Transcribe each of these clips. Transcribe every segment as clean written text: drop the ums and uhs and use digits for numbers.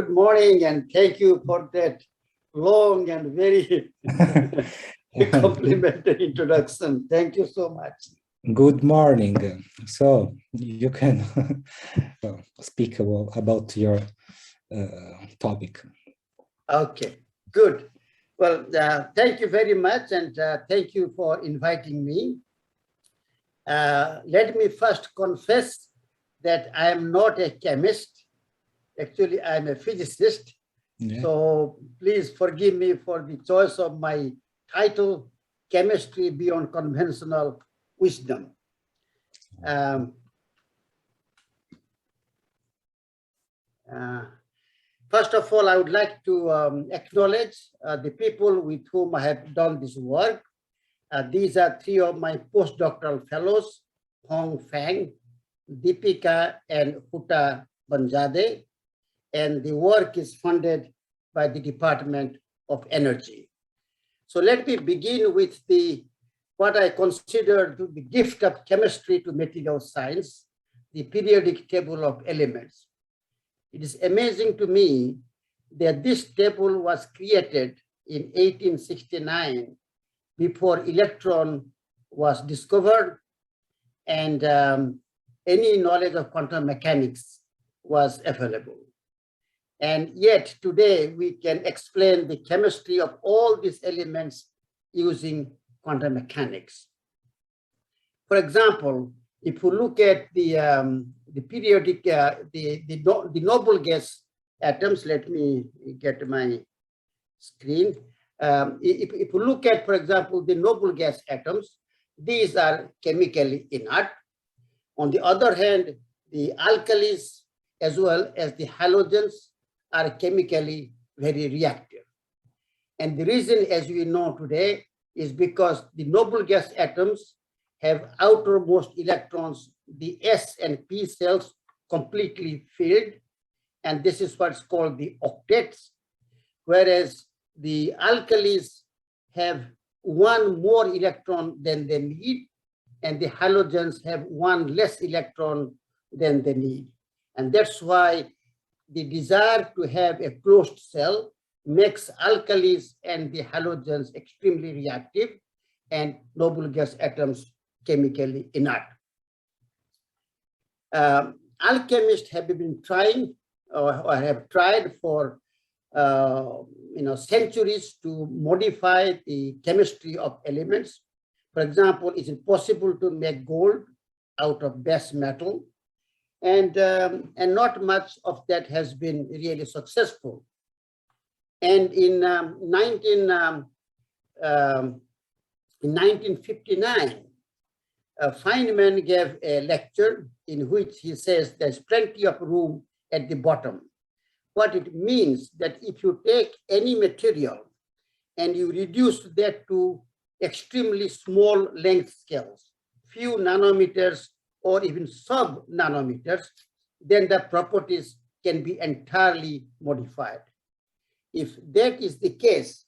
Good morning, and thank you for that long and very complimentary introduction. Thank you so much. Good morning. So you can speak about your topic. Okay, good. Well, thank you very much, and thank you for inviting me. Let me first confess that I am not a chemist. Actually, I am a physicist. Yeah. So please forgive me for the choice of my title, Chemistry Beyond Conventional Wisdom. First of all, I would like to acknowledge the people with whom I have done this work. These are three of my postdoctoral fellows, Hong Fang, Deepika, and Huta Banjade. And the work is funded by the Department of Energy. So let me begin with what I consider the gift of chemistry to material science, the periodic table of elements. It is amazing to me that this table was created in 1869 before electron was discovered and any knowledge of quantum mechanics was available. And yet today we can explain the chemistry of all these elements using quantum mechanics. For example, if you look at the periodic, the noble gas atoms, let me get my screen. If you look at, for example, the noble gas atoms, these are chemically inert. On the other hand, the alkalis as well as the halogens are chemically very reactive. And the reason, as we know today, is because the noble gas atoms have outermost electrons, the S and P cells completely filled, and this is what's called the octets, whereas the alkalis have one more electron than they need, and the halogens have one less electron than they need. And that's why the desire to have a closed cell makes alkalis and the halogens extremely reactive and noble gas atoms chemically inert. Alchemists have been trying or have tried for centuries to modify the chemistry of elements. For example, is it possible to make gold out of base metal? And not much of that has been really successful. And in 1959, Feynman gave a lecture in which he says there's plenty of room at the bottom. What it means that if you take any material and you reduce that to extremely small length scales, few nanometers or even sub-nanometers, then the properties can be entirely modified. If that is the case,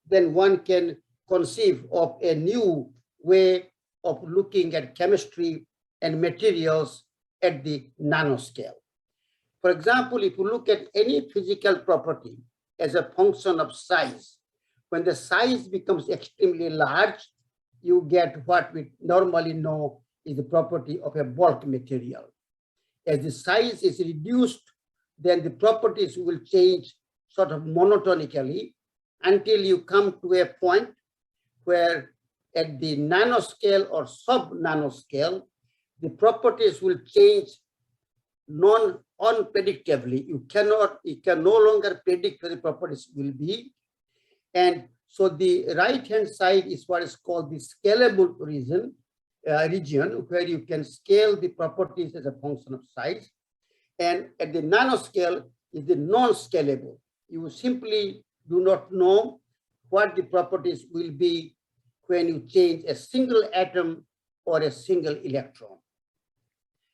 then one can conceive of a new way of looking at chemistry and materials at the nanoscale. For example, if you look at any physical property as a function of size, when the size becomes extremely large, you get what we normally know is the property of a bulk material. As the size is reduced, then the properties will change sort of monotonically until you come to a point where at the nanoscale or sub-nanoscale, the properties will change unpredictably. You can no longer predict where the properties will be. And so the right-hand side is what is called the scalable region, where you can scale the properties as a function of size. And at the nanoscale is the non-scalable. You simply do not know what the properties will be when you change a single atom or a single electron.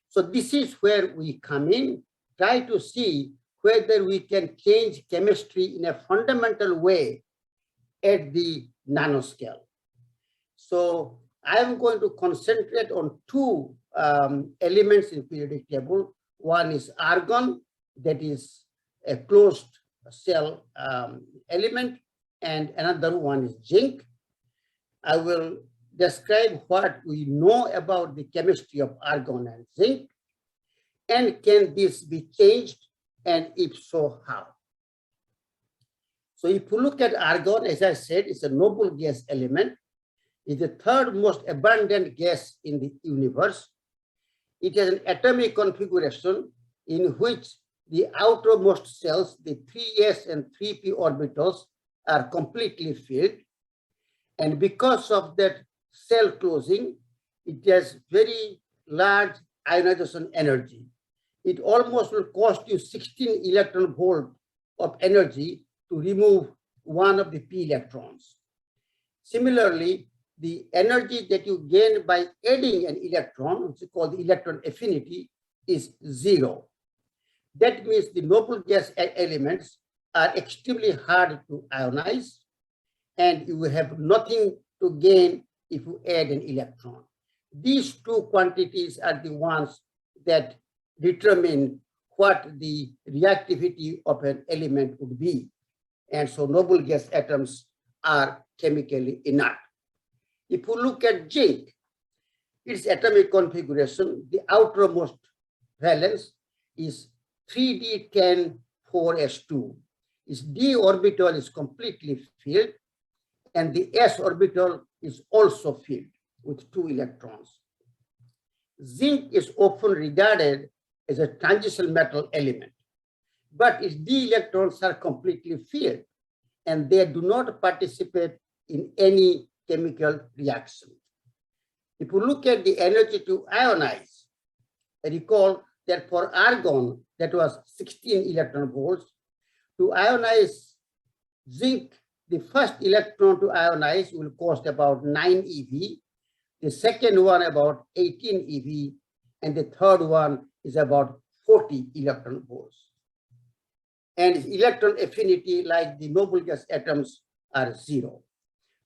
So this is where we come in, try to see whether we can change chemistry in a fundamental way at the nanoscale. So I am going to concentrate on two elements in periodic table. One is argon, that is a closed cell element, and another one is zinc. I will describe what we know about the chemistry of argon and zinc, and can this be changed, and if so, how? So if you look at argon, as I said, it's a noble gas element. It's the third most abundant gas in the universe. It has an atomic configuration in which the outermost cells, the 3s and 3p orbitals, are completely filled. And because of that cell closing, it has very large ionization energy. It almost will cost you 16 electron volt of energy to remove one of the p electrons. Similarly, the energy that you gain by adding an electron, which is called the electron affinity, is 0. That means the noble gas elements are extremely hard to ionize, and you will have nothing to gain if you add an electron. These two quantities are the ones that determine what the reactivity of an element would be. And so noble gas atoms are chemically inert. If you look at zinc, its atomic configuration, the outermost valence is 3d10-4s2. Its d orbital is completely filled, and the s orbital is also filled with 2 electrons. Zinc is often regarded as a transition metal element, but its d electrons are completely filled, and they do not participate in any chemical reaction. If you look at the energy to ionize, recall that for argon, that was 16 electron volts. To ionize zinc, the first electron to ionize will cost about 9 eV, the second one about 18 eV, and the third one is about 40 electron volts. And its electron affinity, like the noble gas atoms, are 0.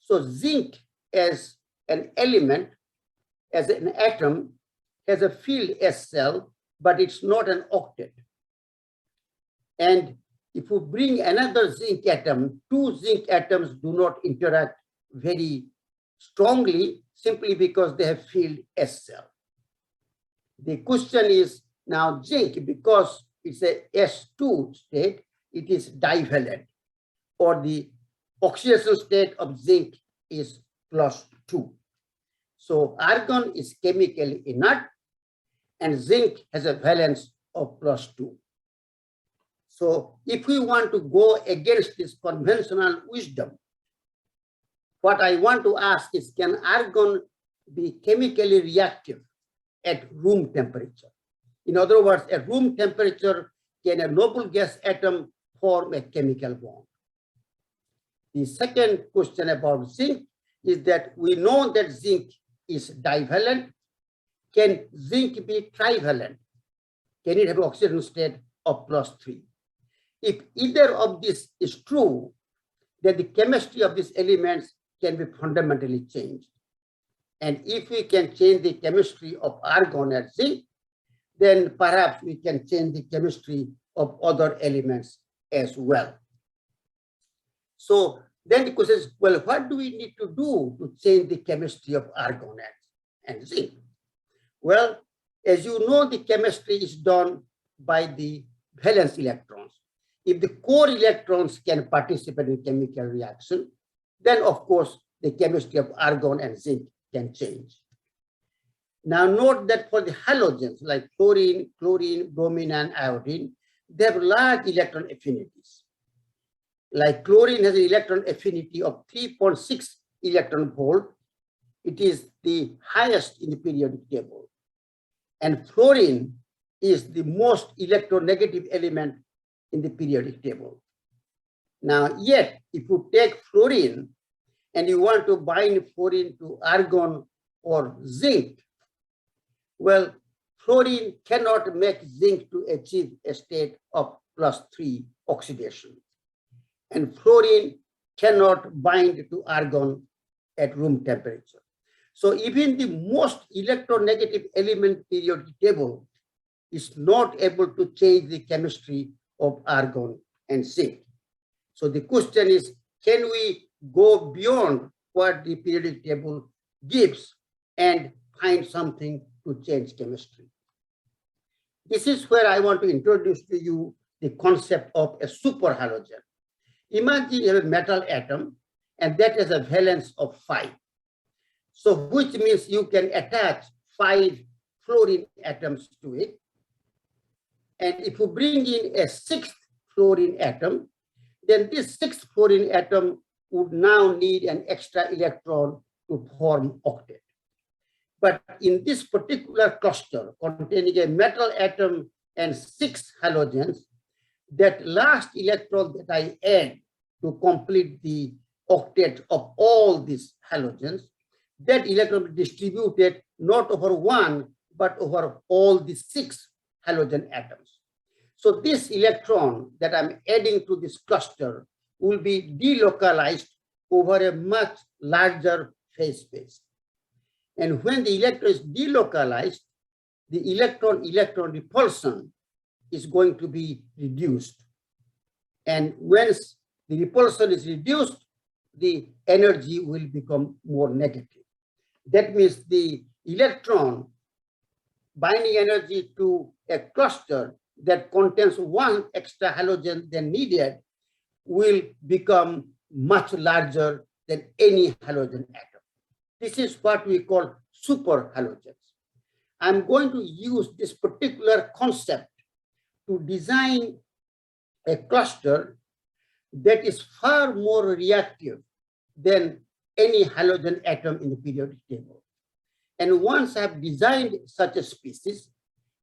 So zinc as an element, as an atom, has a filled S cell, but it's not an octet. And if you bring another zinc atom, 2 zinc atoms do not interact very strongly, simply because they have filled S cell. The question is now zinc, because it's a S2 state, it is divalent, or the oxidation state of zinc is +2. So argon is chemically inert, and zinc has a valence of +2. So if we want to go against this conventional wisdom, what I want to ask is, can argon be chemically reactive at room temperature? In other words, at room temperature, can a noble gas atom form a chemical bond? The second question about zinc is that we know that zinc is divalent. Can zinc be trivalent? Can it have an oxidation state of +3? If either of this is true, then the chemistry of these elements can be fundamentally changed. And if we can change the chemistry of argon and zinc, then perhaps we can change the chemistry of other elements as well. So then the question is, well, what do we need to do to change the chemistry of argon and zinc? Well, as you know, the chemistry is done by the valence electrons. If the core electrons can participate in chemical reaction, then of course the chemistry of argon and zinc can change. Now note that for the halogens like chlorine, bromine, and iodine, they have large electron affinities. Like chlorine has an electron affinity of 3.6 electron volt. It is the highest in the periodic table. And fluorine is the most electronegative element in the periodic table. Now, yet, if you take fluorine and you want to bind fluorine to argon or zinc, well, fluorine cannot make zinc to achieve a state of +3 oxidation. And fluorine cannot bind to argon at room temperature. So even the most electronegative element periodic table is not able to change the chemistry of argon and zinc. So the question is, can we go beyond what the periodic table gives and find something to change chemistry? This is where I want to introduce to you the concept of a superhalogen. Imagine you have a metal atom, and that has a valence of 5. So which means you can attach 5 fluorine atoms to it. And if you bring in a 6th fluorine atom, then this 6th fluorine atom would now need an extra electron to form octet. But in this particular cluster containing a metal atom and 6 halogens, that last electron that I add to complete the octet of all these halogens, that electron is distributed not over 1, but over all the 6 halogen atoms. So this electron that I'm adding to this cluster will be delocalized over a much larger phase space. And when the electron is delocalized, the electron-electron repulsion is going to be reduced. And once the repulsion is reduced, the energy will become more negative. That means the electron binding energy to a cluster that contains 1 extra halogen than needed will become much larger than any halogen atom. This is what we call superhalogens. I'm going to use this particular concept to design a cluster that is far more reactive than any halogen atom in the periodic table. And once I've designed such a species,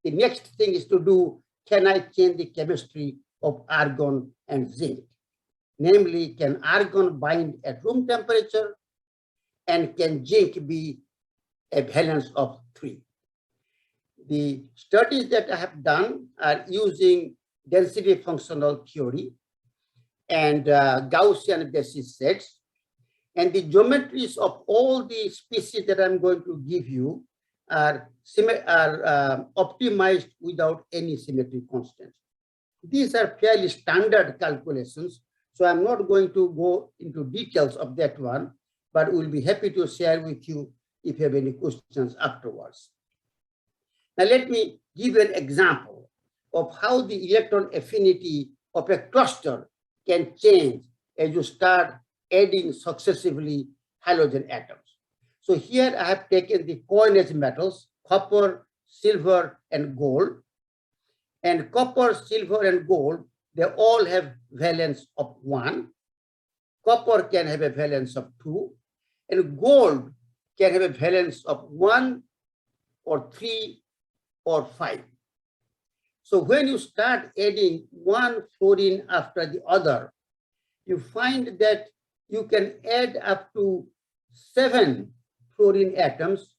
the next thing is to do, can I change the chemistry of argon and zinc? Namely, can argon bind at room temperature, and can zinc be a valence of 3? The studies that I have done are using density functional theory and Gaussian basis sets, and the geometries of all the species that I'm going to give you are optimized without any symmetry constants. These are fairly standard calculations, so I'm not going to go into details of that one, but we'll be happy to share with you if you have any questions afterwards. Now let me give you an example of how the electron affinity of a cluster can change as you start adding successively halogen atoms. So here I have taken the coinage metals, copper, silver, and gold. And copper, silver, and gold, they all have valence of 1. Copper can have a valence of 2. And gold can have a valence of 1 or 3 or 5. So when you start adding 1 fluorine after the other, you find that you can add up to 7 fluorine atoms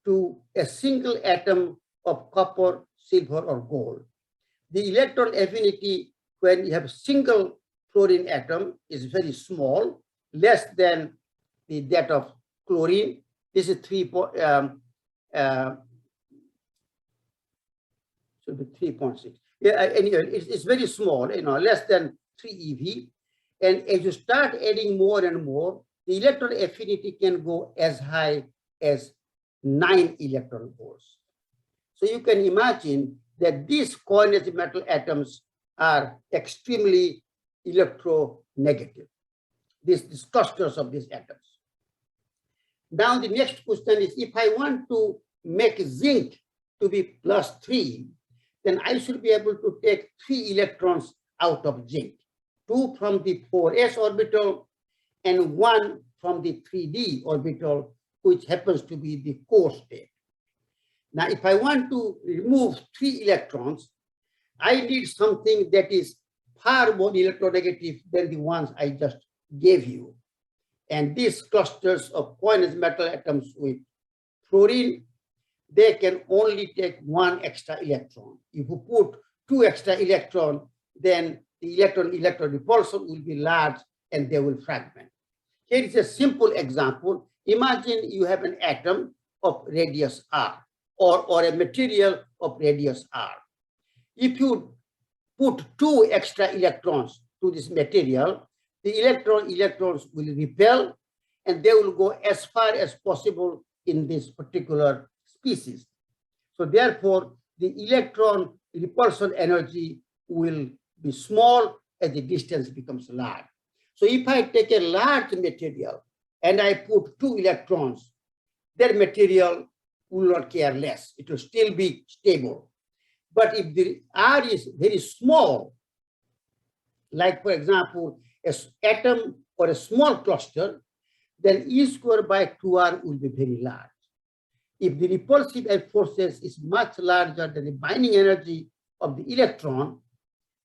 to a single atom of copper, silver, or gold. The electron affinity when you have a single fluorine atom is very small, less than that of chlorine. This is 3.6. Yeah, anyway, it's very small, less than 3 eV. And as you start adding more and more, the electron affinity can go as high as 9 electron volts. So you can imagine that these coinage metal atoms are extremely electronegative, these clusters of these atoms. Now the next question is, if I want to make zinc to be +3, then I should be able to take 3 electrons out of zinc, 2 from the 4s orbital and 1 from the 3d orbital, which happens to be the core state. Now, if I want to remove 3 electrons, I need something that is far more electronegative than the ones I just gave you. And these clusters of coinage metal atoms with fluorine, they can only take 1 extra electron. If you put 2 extra electrons, then the electron-electron repulsion will be large and they will fragment. Here is a simple example. Imagine you have an atom of radius r or a material of radius r. If you put 2 extra electrons to this material, the electrons will repel and they will go as far as possible in this particular species. So therefore, the electron repulsion energy will be small as the distance becomes large. So if I take a large material and I put 2 electrons, that material will not care less. It will still be stable. But if the R is very small, like for example, an atom or a small cluster, then E squared by 2R will be very large. If the repulsive forces is much larger than the binding energy of the electron,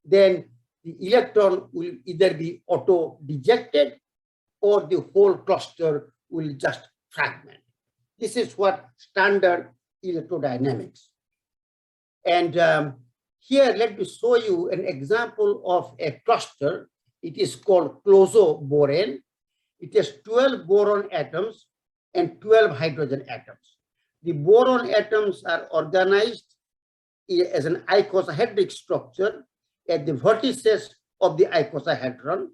then the electron will either be auto-dejected or the whole cluster will just fragment. This is what standard electrodynamics. And here, let me show you an example of a cluster. It is called closo-boron. It has 12 boron atoms and 12 hydrogen atoms. The boron atoms are organized as an icosahedric structure at the vertices of the icosahedron,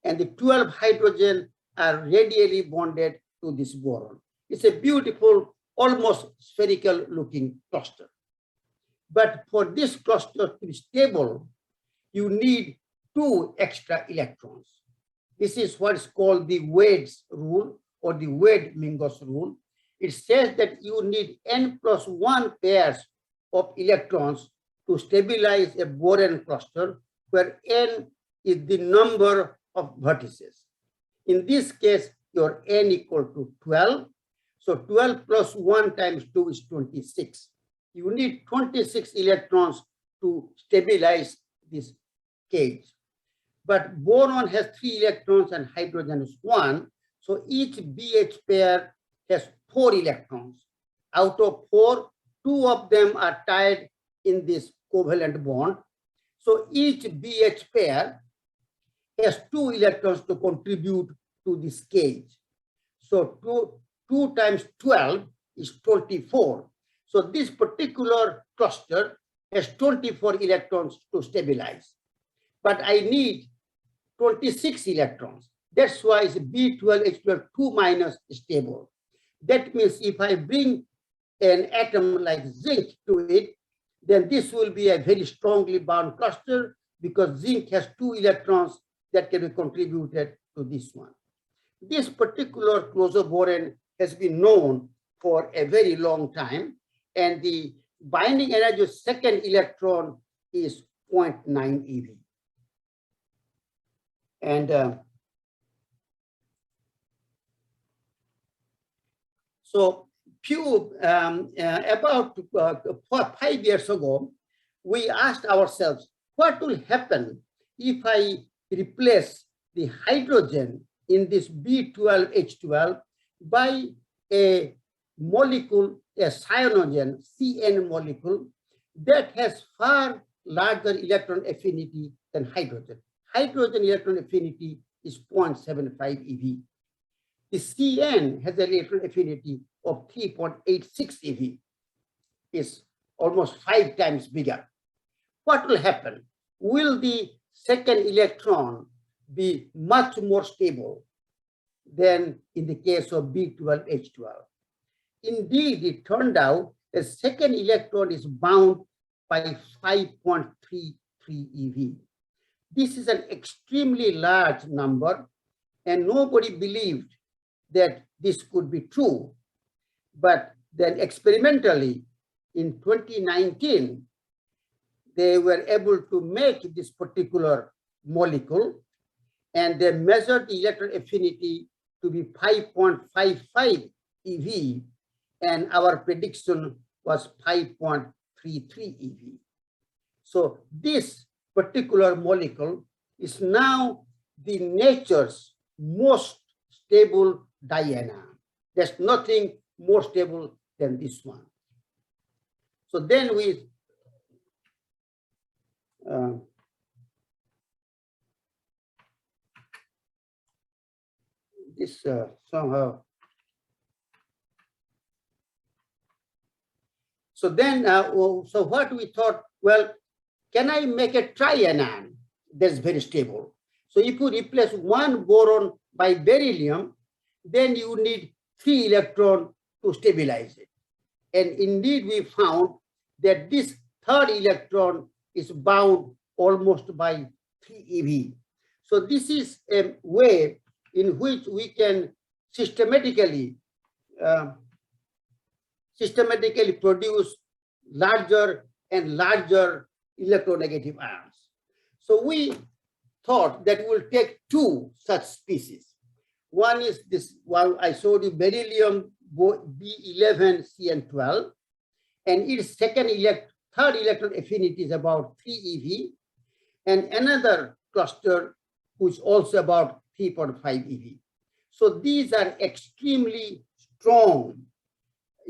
and the 12 hydrogen are radially bonded to this boron. It's a beautiful, almost spherical looking cluster. But for this cluster to be stable, you need 2 extra electrons. This is what is called the Wade's rule or the Wade-Mingus rule. It says that you need n+1 pairs of electrons to stabilize a boron cluster, where n is the number of vertices. In this case, your n equal to 12. So 12 plus 1 times 2 is 26. You need 26 electrons to stabilize this cage. But boron has 3 electrons and hydrogen is 1. So each BH pair has 4 electrons. Out of 4, 2 of them are tied in this covalent bond. So each BH pair has 2 electrons to contribute to this cage. So 2 times 12 is 24. So this particular cluster has 24 electrons to stabilize. But I need 26 electrons. That's why it's B12H12 2- stable. That means if I bring an atom like zinc to it, then this will be a very strongly bound cluster because zinc has 2 electrons that can be contributed to this one. This particular closo-boron has been known for a very long time, and the binding energy of second electron is 0.9 eV. And so about 5 years ago, we asked ourselves, what will happen if I replace the hydrogen in this B12H12 by a molecule, a cyanogen, CN molecule, that has far larger electron affinity than hydrogen. Hydrogen electron affinity is 0.75 eV. The CN has an electron affinity of 3.86 eV. It's almost 5 times bigger. What will happen? Will the second electron be much more stable than in the case of B12H12? Indeed, it turned out the second electron is bound by 5.33 eV. This is an extremely large number, and nobody believed that this could be true. But then experimentally, in 2019, they were able to make this particular molecule, and they measured the electron affinity to be 5.55 eV, and our prediction was 5.33 eV. So this particular molecule is now the nature's most stable dianion. There's nothing more stable than this one. So then we somehow. So then, so what we thought, well, can I make a trianion that's very stable? So if you replace one boron by beryllium, then you need 3 electrons to stabilize it. And indeed, we found that this third electron is bound almost by 3 eV. So this is a way in which we can systematically produce larger and larger electronegative ions. So we thought that we'll take 2 such species. One is this one I showed you, beryllium B11CN12, and its third electron affinity is about 3 eV, and another cluster which is also about 3.5 eV. So these are extremely strong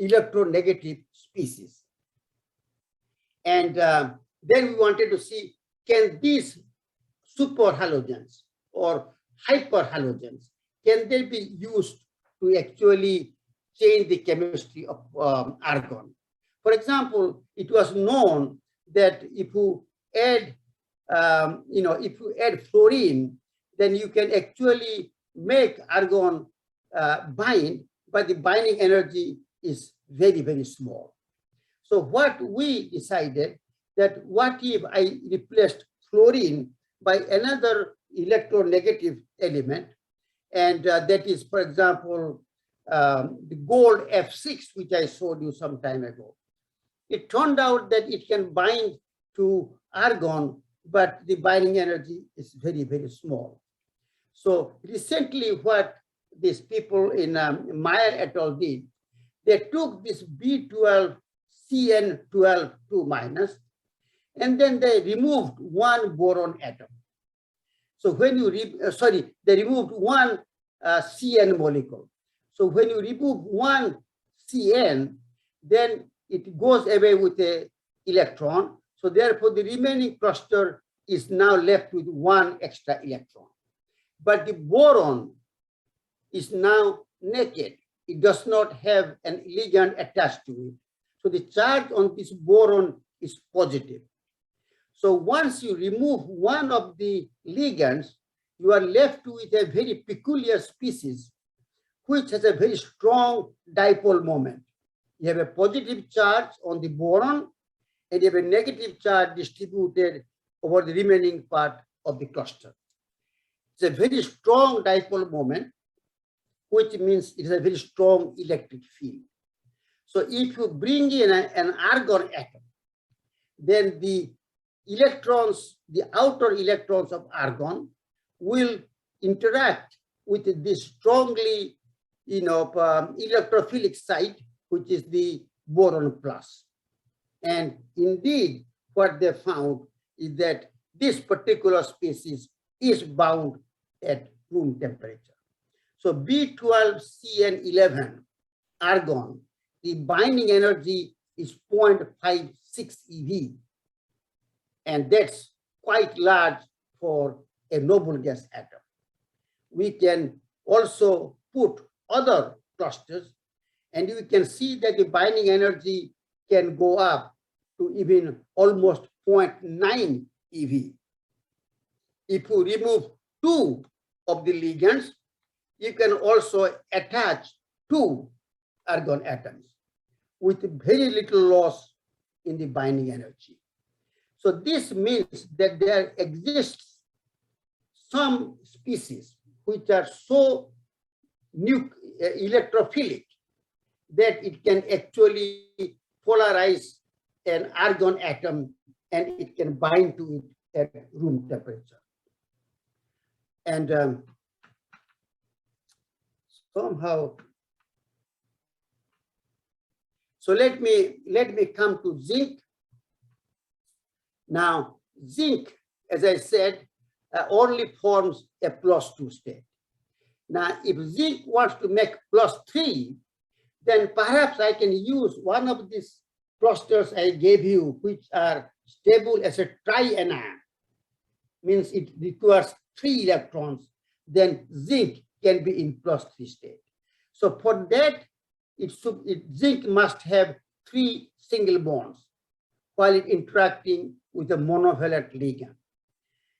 electronegative species. And then we wanted to see, can these superhalogens or hyperhalogens, can they be used to actually change the chemistry of argon? For example, it was known that if you add, if you add fluorine, then you can actually make argon bind, but the binding energy is very, very small. So what we decided that what if I replaced fluorine by another electronegative element, and that is, for example, the gold F6, which I showed you some time ago. It turned out that it can bind to argon, but the binding energy is very, very small. So recently what these people in Meyer et al. Did, they took this B12CN12 2-, and then they removed one boron atom. So when you, they removed one CN molecule. So when you remove one CN, then it goes away with an electron. So therefore, the remaining cluster is now left with one extra electron. But the boron is now naked. It does not have an ligand attached to it. So the charge on this boron is positive. So once you remove one of the ligands, you are left with a very peculiar species, which has a very strong dipole moment. You have a positive charge on the boron, and you have a negative charge distributed over the remaining part of the cluster. It's a very strong dipole moment, which means it is a very strong electric field. So if you bring in an argon atom, then the electrons, the outer electrons of argon will interact with this strongly, electrophilic site, which is the boron plus. And indeed, what they found is that this particular species is bound at room temperature. So B12CN11 argon, the binding energy is 0.56 eV. And that's quite large for a noble gas atom. We can also put other clusters, and you can see that the binding energy can go up to even almost 0.9 eV. If you remove 2 of the ligands, you can also attach 2 argon atoms with very little loss in the binding energy. So this means that there exists some species which are so electrophilic that it can actually polarize an argon atom and it can bind to it at room temperature. And somehow, so let me come to zinc. Now, zinc, as I said, only forms a +2 state. Now, if zinc wants to make +3, then perhaps I can use one of these clusters I gave you, which are stable as a trianion, means it requires 3 electrons, then zinc can be in +3 state. So for that, zinc must have 3 single bonds while it interacting with a monovalent ligand.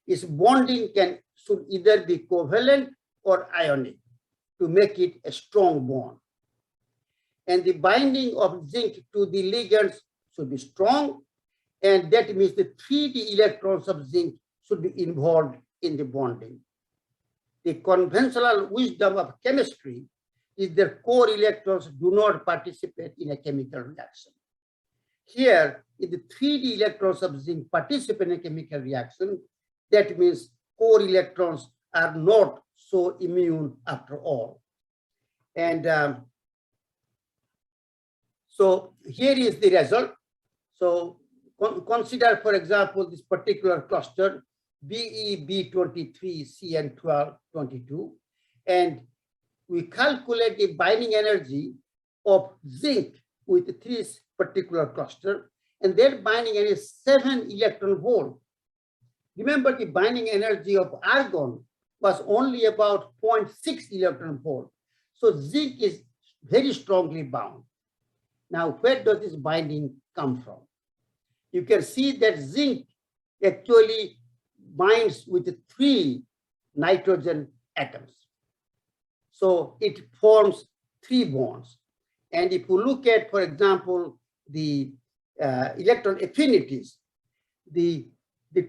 Its bonding should either be covalent or ionic to make it a strong bond. And the binding of zinc to the ligands should be strong, and that means the 3d electrons of zinc should be involved in the bonding. The conventional wisdom of chemistry is that core electrons do not participate in a chemical reaction. Here, if the 3d electrons of zinc participate in a chemical reaction, that means core electrons are not so immune after all. And so here is the result. So consider, for example, this particular cluster, BeB23CN1222, and we calculate the binding energy of zinc with this particular cluster, and their binding energy is 7 electron volt. Remember, the binding energy of argon was only about 0.6 electron volt. So zinc is very strongly bound. Now, where does this binding come from? You can see that zinc actually binds with 3 nitrogen atoms. So it forms 3 bonds. And if you look at, for example, the electron affinities, the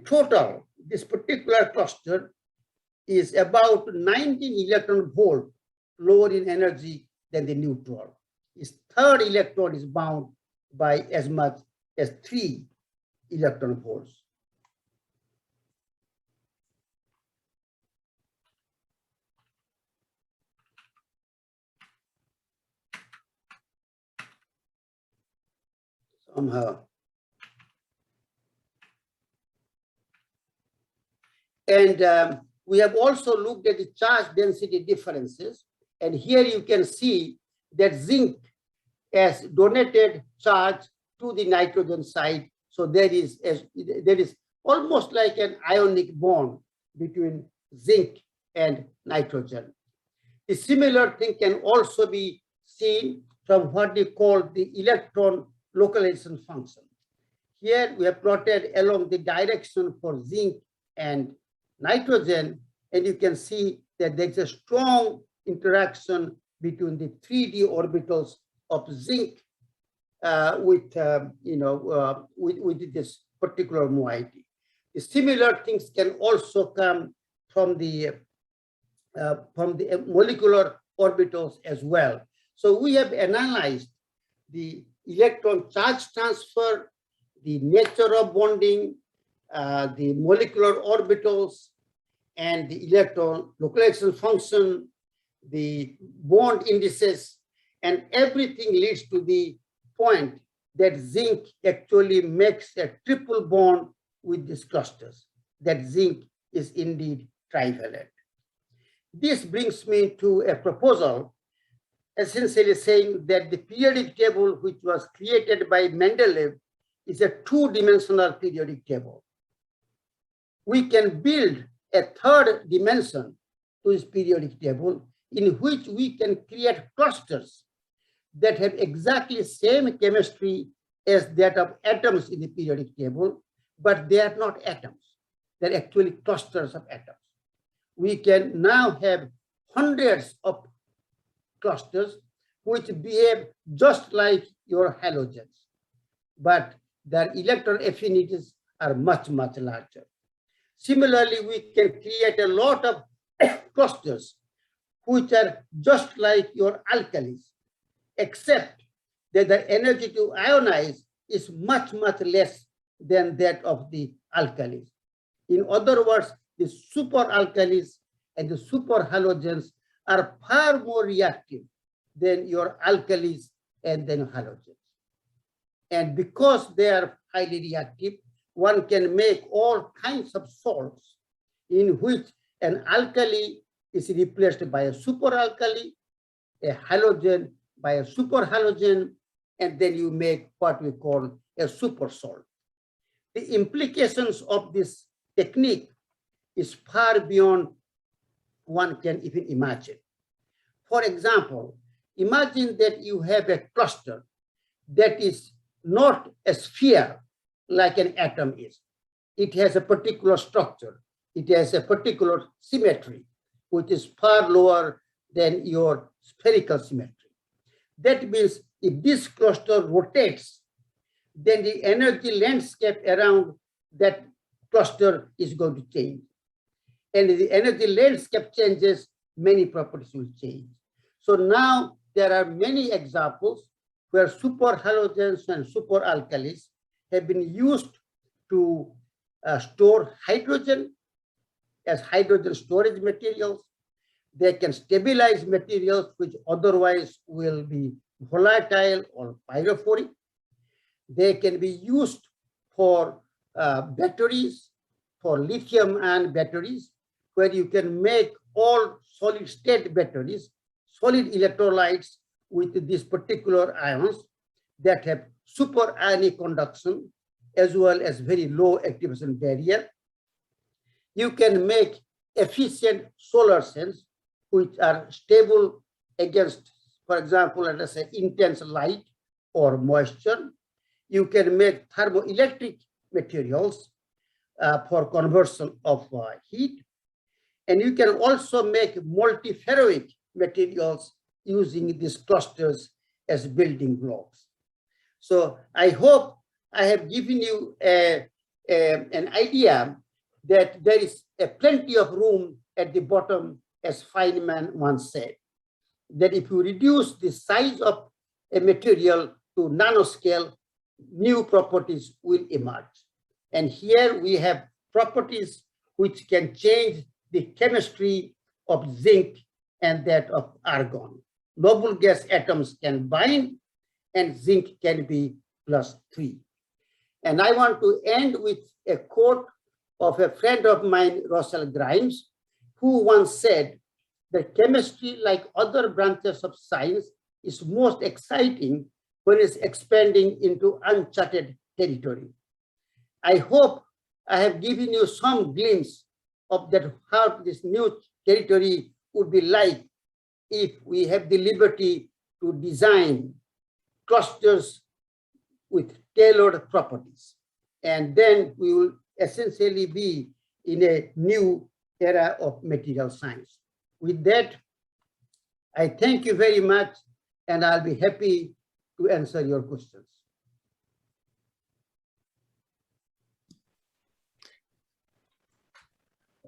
total, this particular cluster is about 19 electron volt lower in energy than the neutral. Its 3rd electron is bound by as much as 3 electron volts. Somehow. And we have also looked at the charge density differences. And here you can see that zinc has donated charge to the nitrogen side. So there is almost like an ionic bond between zinc and nitrogen. A similar thing can also be seen from what we call the electron localization function. Here we have plotted along the direction for zinc and nitrogen, and you can see that there's a strong interaction between the 3d orbitals of zinc with this particular moiety. The similar things can also come from the molecular orbitals as well. So we have analyzed the electron charge transfer, the nature of bonding, the molecular orbitals, and the electron localization function, the bond indices, and everything leads to the point that zinc actually makes a triple bond with these clusters, that zinc is indeed trivalent. This brings me to a proposal essentially saying that the periodic table which was created by Mendeleev is a 2-dimensional periodic table. We can build a 3rd dimension to this periodic table in which we can create clusters that have exactly same chemistry as that of atoms in the periodic table, but they are not atoms. They're actually clusters of atoms. We can now have hundreds of clusters which behave just like your halogens, but their electron affinities are much, much larger. Similarly, we can create a lot of clusters which are just like your alkalis, except that the energy to ionize is much, much less than that of the alkalis. In other words, the superalkalis and the superhalogens are far more reactive than your alkalis and then halogens. And because they are highly reactive, one can make all kinds of salts in which an alkali is replaced by a superalkali, a halogen by a superhalogen, and then you make what we call a super salt. The implications of this technique is far beyond one can even imagine. For example, imagine that you have a cluster that is not a sphere like an atom is, it has a particular structure. It has a particular symmetry, which is far lower than your spherical symmetry. That means if this cluster rotates, then the energy landscape around that cluster is going to change. And if the energy landscape changes, many properties will change. So now there are many examples where superhalogens and superalkalis have been used to store hydrogen as hydrogen storage materials. They can stabilize materials which otherwise will be volatile or pyrophoric. They can be used for batteries, for lithium-ion batteries, where you can make all solid-state batteries, solid electrolytes with these particular ions that have super ionic conduction as well as very low activation barrier. You can make efficient solar cells which are stable against, for example, let us say intense light or moisture. You can make thermoelectric materials for conversion of heat. And you can also make multiferroic materials using these clusters as building blocks. So I hope I have given you an idea that there is plenty of room at the bottom, as Feynman once said, that if you reduce the size of a material to nanoscale, new properties will emerge. And here we have properties which can change the chemistry of zinc and that of argon. Noble gas atoms can bind and zinc can be +3. And I want to end with a quote of a friend of mine, Russell Grimes, who once said that chemistry, like other branches of science, is most exciting when it's expanding into uncharted territory. I hope I have given you some glimpse of that, how this new territory would be like if we have the liberty to design clusters with tailored properties. And then we will essentially be in a new era of material science. With that, I thank you very much, and I'll be happy to answer your questions.